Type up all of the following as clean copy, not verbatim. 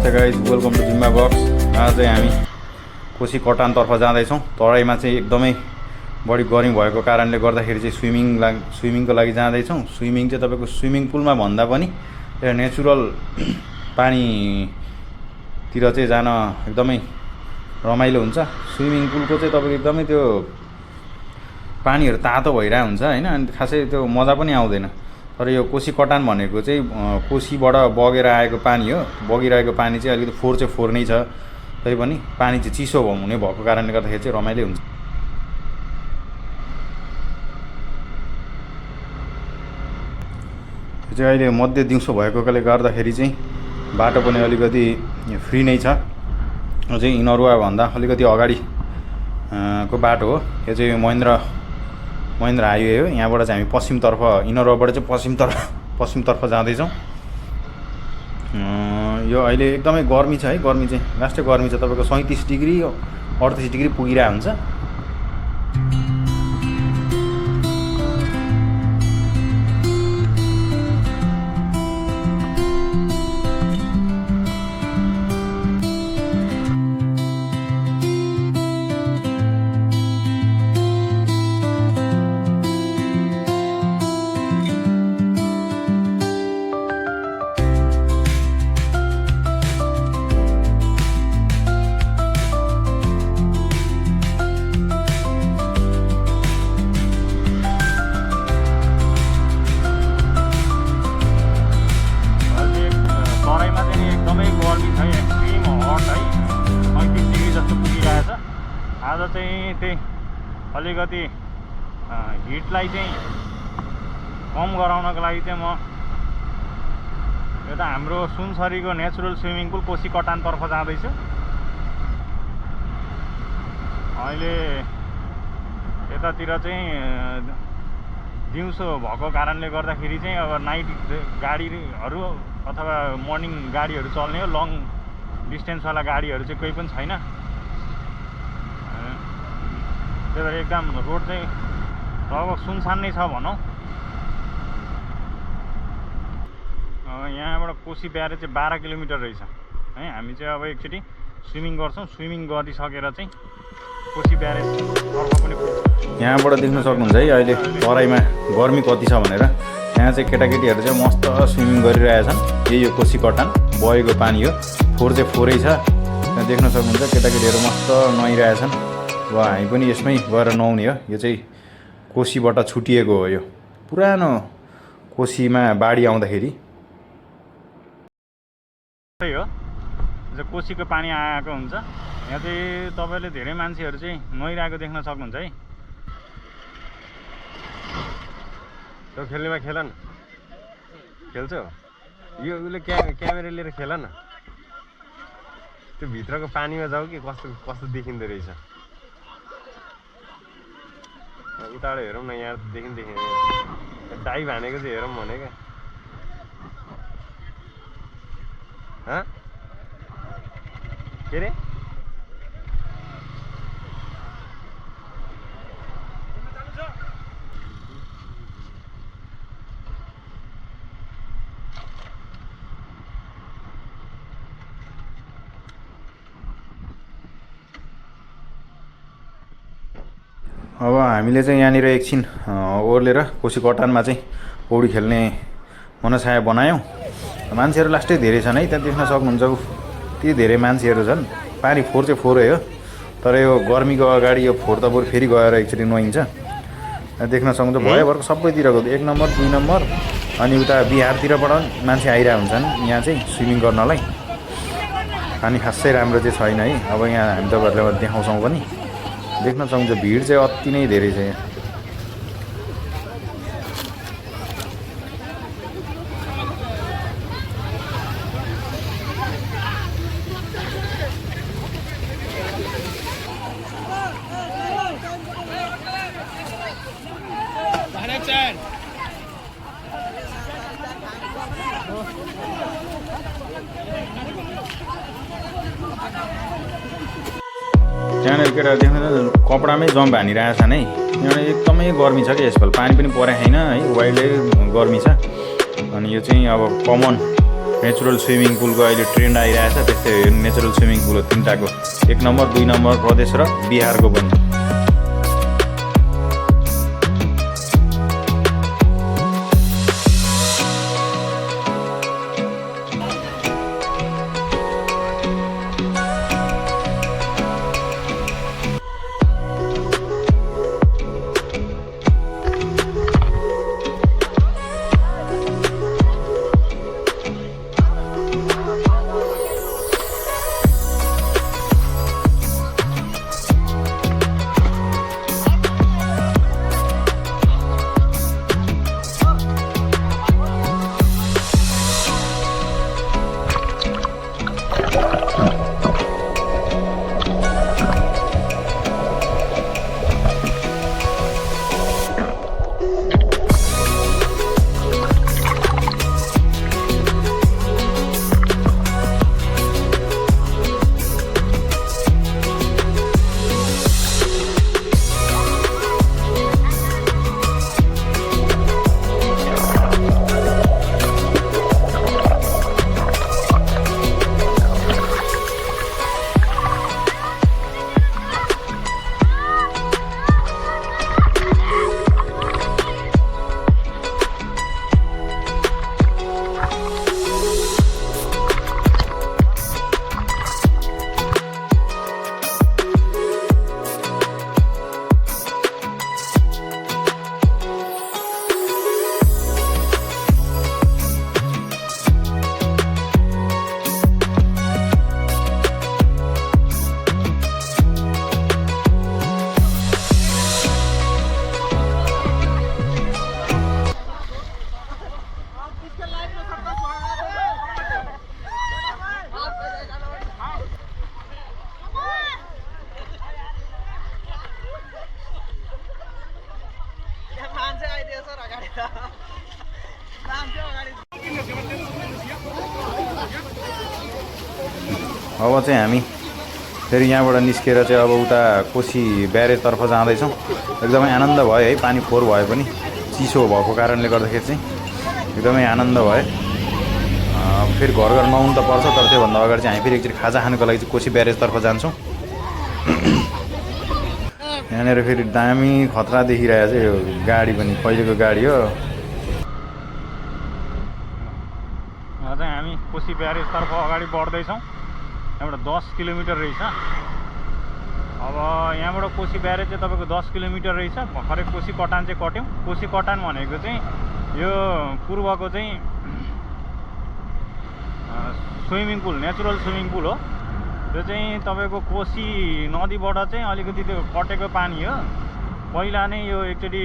नमस्ते guys, welcome to जिम्बा बक्स। आज चाहिँ हामी कोशी कटानतर्फ जाँदैछौँ। तराईमा चाहिँ एकदमै बढी गर्मी भएको कारणले गर्दाखेरि चाहिँ स्विमिङको लागि जाँदैछौँ। स्विमिङ चाहिँ तपाईँको स्विमिङ पुलमा भन्दा पनि नेचुरल पानीतिर चाहिँ जान एकदमै रमाइलो हुन्छ। स्विमिङ पुलको चाहिँ तपाईँको एकदमै त्यो पानीहरू तातो भइरहेको हुन्छ होइन, अनि खासै त्यो मजा पनि आउँदैन। तर यो कोशी कटान भनेको चाहिँ कोशीबाट बगेर आएको पानी हो। बगिरहेको पानी चाहिँ अलिकति फोहोर नै छ, तै पनि पानी चाहिँ चिसो हुने भएको कारणले गर्दाखेरि चाहिँ रमाइलो हुन्छ। यो चाहिँ अहिले मध्य दिउँसो भएकोले गर्दाखेरि चाहिँ बाटो पनि अलिकति फ्री नै छ। चाहिँ इनरुवा भन्दा अलिकति अगाडि को बाटो हो। यो चाहिँ महेन्द्र हाइवे हो। यहाँबाट चाहिँ हामी पश्चिमतर्फ, इनरुवाबाट चाहिँ पश्चिमतर्फ जाँदैछौँ। यो अहिले एकदमै गर्मी छ है। गर्मी चाहिँ लास्टै गर्मी छ, तपाईँको 37 डिग्री 38 डिग्री पुगिरहेको हुन्छ। आज चाहिँ त्यही अलिकति हिटलाई चाहिँ कम गराउनको लागि चाहिँ म यता हाम्रो सुनसरीको नेचुरल स्विमिङ पुल कोशी कटानतर्फ जाँदैछु। अहिले यतातिर चाहिँ दिउँसो भएको कारणले गर्दाखेरि चाहिँ अब नाइट गाडीहरू अथवा मर्निङ गाडीहरू चल्ने हो। लङ डिस्टेन्सवाला गाडीहरू चाहिँ कोही पनि छैन। त्यही भएर एकदम रोड चाहिँ लगभग सुनसान नै छ भनौँ। यहाँबाट कोशी ब्यारेज चाहिँ 12 किलोमिटर रहेछ है। हामी चाहिँ अब एकचोटि स्विमिङ गर्छौँ। स्विमिङ गरिसकेर चाहिँ कोशी ब्यारेज पनि यहाँबाट देख्न सक्नुहुन्छ है अहिले तराईमा गर्मी कति छ भनेर। यहाँ चाहिँ केटाकेटीहरू चाहिँ मस्त स्विमिङ गरिरहेछन्। यही हो कोशी कटान, बगेको पानी हो। फोहोर चाहिँ फोहोरै छ। यहाँ देख्न सक्नुहुन्छ केटाकेटीहरू मस्त नुहाइरहेछन्। अब हामी पनि यसमै गएर नुहाउने हो। यो चाहिँ कोशीबाट छुटिएको हो। यो पुरानो कोशीमा बाढी आउँदाखेरि त्यही हो, जो कोशीको पानी आएको हुन्छ। यहाँ चाहिँ तपाईँले धेरै मान्छेहरू चाहिँ नुहाइरहेको देख्न सक्नुहुन्छ है। त्यो खेल्नेमा खेल न, खेल्छौ यो उसले क्यामेरा लिएर खेल न। त्यो भित्रको पानीमा जाऊ कि कस्तो देखिँदो रहेछ। उताबाट हेरौँ न, यहाँ देखिँदैन। डाइभ हानेको चाहिँ हेरौँ भनेको। के अरे अब हामीले चाहिँ यहाँनिर एकछिन ओर्लेर कोशी कटानमा चाहिँ पौडी खेल्ने मनसाय बनायौँ। मान्छेहरू लास्टै धेरै छन् है। त्यहाँ देख्न सक्नुहुन्छ ती धेरै मान्छेहरू छन्। पानी फोहोर चाहिँ फोहोरै हो, तर यो गर्मीको अगाडि यो फोहोर त बरु फेरि गएर एकचोटि नुहाइन्छ। देख्न सक्नुहुन्छ भयभरको सबैतिरको 1 नम्बर 2 नम्बर अनि उता बिहारतिरबाट मान्छे आइरहेको हुन्छन् यहाँ चाहिँ स्विमिङ गर्नलाई। पानी खासै राम्रो चाहिँ छैन है। अब यहाँ हामी तपाईँहरूलाई देखाउँछौँ पनि। देख्न सक्नुहुन्छ भिड चाहिँ अति नै धेरै छ यहाँ। त्यहाँनिर केटा देख्नु कपडामै जम्प हानिरहेछन् है। यहाँ एकदमै गर्मी छ कि यसपालि पानी पनि परेको छैन है। वाइल्डै गर्मी छ। अनि यो चाहिँ अब कमन नेचुरल स्विमिङ पुलको अहिले ट्रेन्ड आइरहेछ। त्यस्तै नेचुरल स्विमिङ पुल हो तिनवटाको, 1 नम्बर 2 नम्बर प्रदेश र बिहारको पनि। अब चाहिँ हामी फेरि यहाँबाट निस्केर चाहिँ अब उता कोशी ब्यारेजतर्फ जाँदैछौँ। एकदमै आनन्द भयो है, पानी फोहोर भए पनि चिसो भएको कारणले गर्दाखेरि चाहिँ एकदमै आनन्द भयो। फेरि घर घर नुहाउनु त पर्छ, तर त्योभन्दा अगाडि चाहिँ हामी फेरि एकचोटि खाजा खानुको लागि चाहिँ कोशी ब्यारेजतर्फ जान्छौँ। यहाँनिर फेरि दामी खतरा देखिरहेको छ यो गाडी पनि, पहिलेको गाडी हो। चाहिँ हामी कोशी ब्यारेजतर्फ अगाडि बढ्दैछौँ। यहाँबाट 10 किलोमिटर रहेछ। अब यहाँबाट कोशी ब्यारेज चाहिँ तपाईँको 10 किलोमिटर रहेछ। भर्खरै कोशी कटान चाहिँ कट्यौँ। कोशी कटान भनेको चाहिँ यो पूर्वको चाहिँ swimming pool, natural swimming pool हो। यो चाहिँ तपाईँको कोशी नदीबाट चाहिँ अलिकति त्यो कटेको पानी हो। पहिला नै यो एकचोटि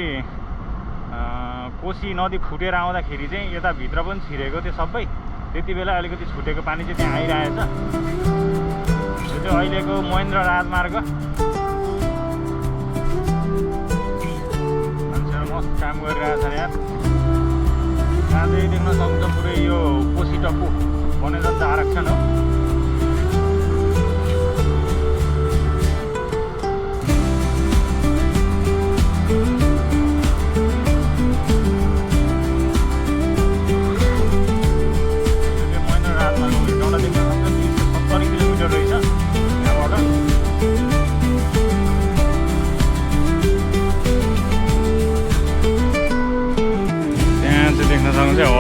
कोशी नदी फुटेर आउँदाखेरि चाहिँ यताभित्र पनि छिरेको थियो सबै। त्यति बेला अलिकति छुटेको पानी चाहिँ त्यहाँ आइरहेछ। यो चाहिँ अहिलेको महेन्द्र राजमार्ग। मान्छेहरू मस्त काम गरिरहेछन् यार। यहाँ चाहिँ देख्न सक्छ पुरै यो कोशी टप्पु वन्यजन्तु आरक्षण हो।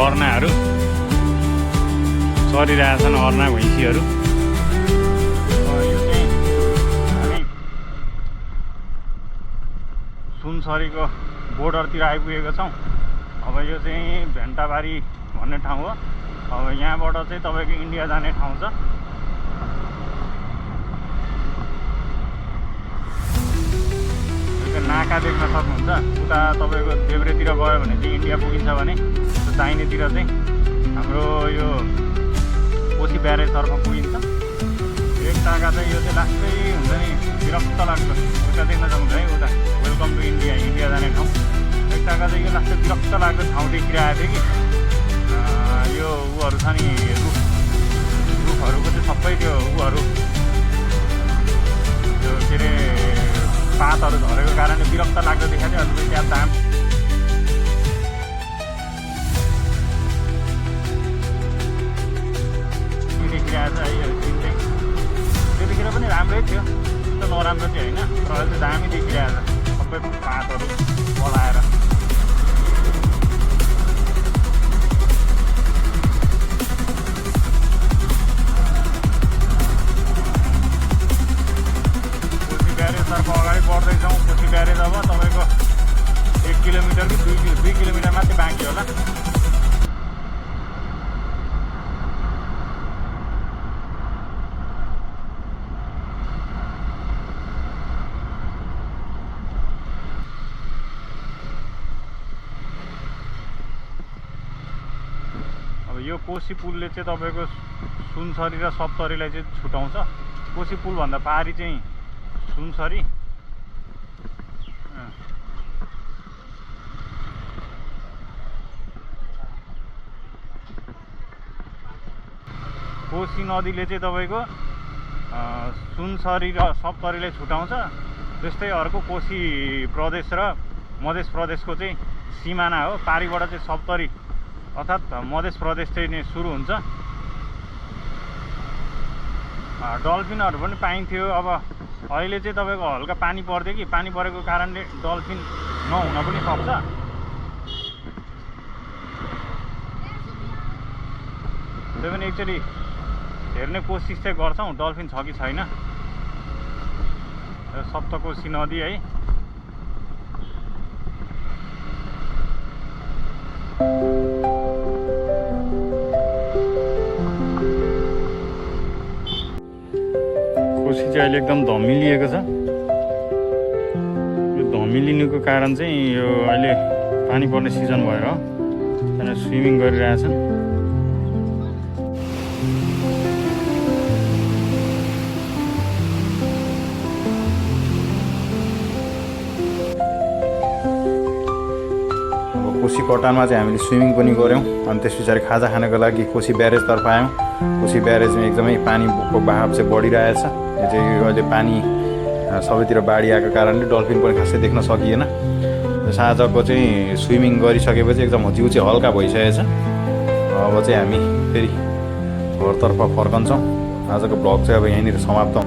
हर्नाहरू चरिरहेछन्, हर्ना भैँसीहरू। यो चाहिँ हामी सुनसरीको बोर्डरतिर आइपुगेको छौँ। अब यो चाहिँ भेन्टाबारी भन्ने ठाउँ हो। अब यहाँबाट चाहिँ तपाईँको इन्डिया जाने ठाउँ छ। नाका देख्न सक्नुहुन्छ। उता तपाईँको देब्रेतिर गयो भने चाहिँ इन्डिया पुगिन्छ भने दाहिनेतिर चाहिँ हाम्रो यो कोशी ब्यारेजतर्फ पुगिन्छ। एक टाका चाहिँ यो चाहिँ लास्टै हुन्छ नि, विरक्त लाग्छ। उता देख्न सक्नुहुन्छ है, उता वेलकम टु इन्डिया, इन्डिया जाने ठाउँ। एक टाका चाहिँ यो लास्टै विरक्त लाग्दो ठाउँ देखिरहेको थियो कि यो ऊहरू छ नि, रुखहरूको चाहिँ सबै त्यो ऊहरू त्यो के अरे पातहरू झरेको कारणले विरक्त लाग्दो देखाएको थियो। अन्त त्यहाँ दाम राम्रै थियो, त्यस्तो नराम्रो चाहिँ होइन। तर अहिले चाहिँ दामी देखिरहेको छ सबै पातहरू बलाएर। कोशी ब्यारेजतर्फ अगाडि बढ्दैछौँ। कोशी ब्यारेज अब तपाईँको 1 किलोमिटर कि 2 किलोमिटर मात्रै बाँकी होला। यो कोशी पुलले चाहिँ तपाईँको सुनसरी र सप्तरीलाई चाहिँ छुटाउँछ। कोशी पुलभन्दा पारी चाहिँ सुनसरी। कोशी नदीले चाहिँ तपाईँको सुनसरी र सप्तरीलाई छुटाउँछ। त्यस्तै अर्को कोशी प्रदेश र मध्य प्रदेशको चाहिँ सिमाना हो। पारिबाट चाहिँ सप्तरी अर्थात् मध्य प्रदेश चाहिँ नि सुरु हुन्छ। डल्फिनहरू पनि पाइन्थ्यो। अब अहिले चाहिँ तपाईँको हल्का पानी पर्थ्यो कि पानी परेको कारणले डल्फिन नहुन पनि सक्छ। त्यही पनि एकचोटि हेर्ने कोसिस चाहिँ गर्छौँ डल्फिन छ कि छैन। सप्तकोशी नदी है। कोशी चाहिँ अहिले एकदम धमिलिएको छ। यो धमिलिनुको कारण चाहिँ यो अहिले पानी पर्ने सिजन भएर हो। स्विमिङ गरिरहेछन्। कोशी कटानमा चाहिँ हामीले स्विमिङ पनि गऱ्यौँ। अनि त्यस पछाडि खाजा खानको लागि कोशी ब्यारेजतर्फ आयौँ। कोशी ब्यारेजमा एकदमै पानीको बहाव चाहिँ बढिरहेछ। यो चाहिँ अहिले पानी सबैतिर बाढी आएको कारणले डल्फिन पनि खासै देख्न सकिएन। साँझको चाहिँ स्विमिङ गरिसकेपछि एकदम जिउ चाहिँ हल्का भइसकेछ। अब चाहिँ हामी फेरि घरतर्फ फर्कन्छौँ। आजको भ्लग चाहिँ अब यहीँनिर समाप्त